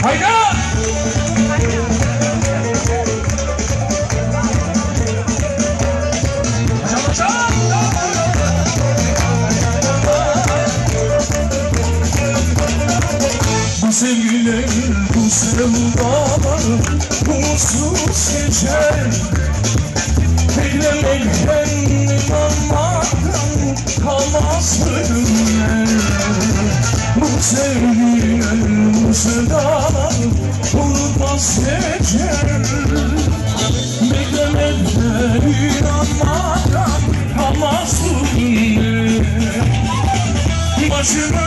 Hayda! Bu sevgiler, bu sevdalar, bu mutsuz geceler, beklemekten, inanmaktan kalmaz ölümler. Bu sevgiler, bu sevdalar, unutmaz geceler, beklemekten, inanmaktan kalmaz ölümler. Başıma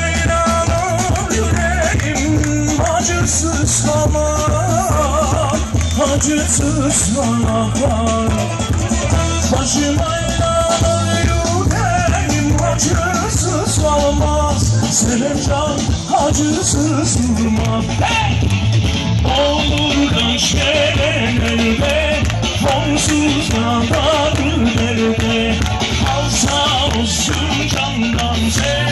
acısız aman, acısız aman. Başıma inanır yüreğim acısız olmaz. Seven can acısız durmaz. Olur şeylerde, sonsuz dağlarlarda. Kalsa olsun candan sen,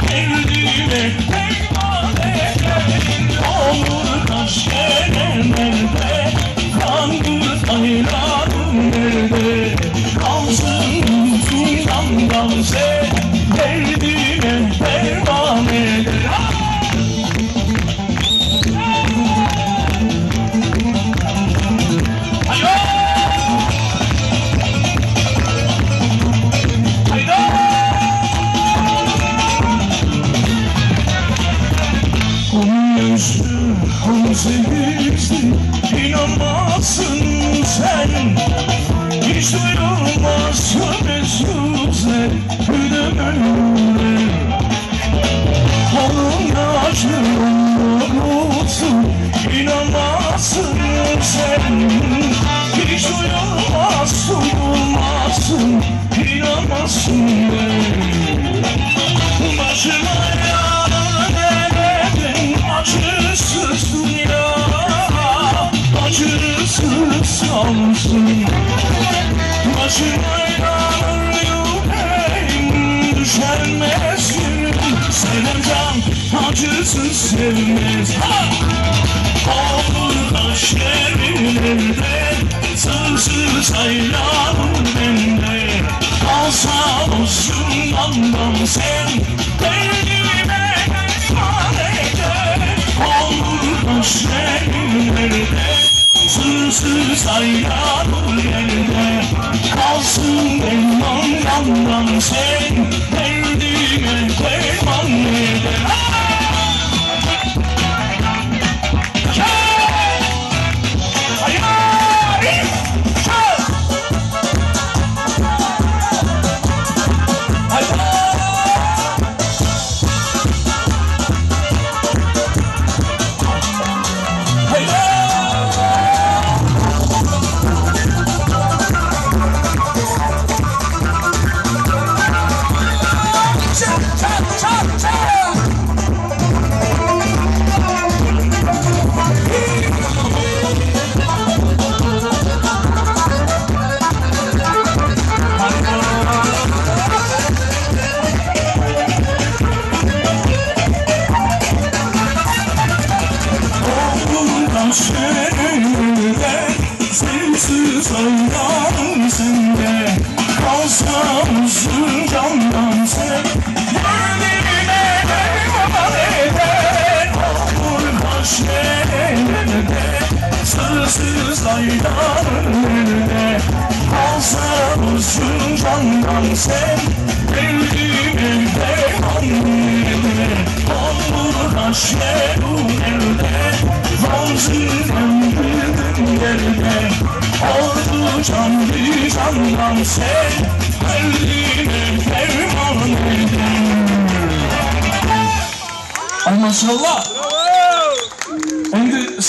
sevdiğime peyman ederim. Olur taş nerede, kandır aylarım nerede. Kalsın sultandan sen, derdime derman eder. Onu sevmişsin, inanmazsın sen. Hiç duyulmaz mesutlar, ödememle. Onun acını unutsun, inanmazsın sen. Hiç duyulmaz, duyulmazsın, inanmazsın ben. Başıma acısız dünya, acısız kalsın. Başıma inanır yüreğim düşermesin. Seven can acısız sevmez. Olur taş evlerde, sızsız aylarım bende. Kalsa olsun yandan sen, derdime derman eder. Olur taş evlerde, sızsız aylarım bende. Kalsın derman yandan sen, derdime derman eder. Sensiz aylarım sende, kalsa olsun candan sen. Derdime derman eder. Olur taş nerede, sızsız aylarım nerede. Kalsa olsun candan sen, derdime derman eder. Olur taş nerede, sonsuz ömrüm nerede. Oldu canlı candan sen, derdime derman eder. Ay maşallah.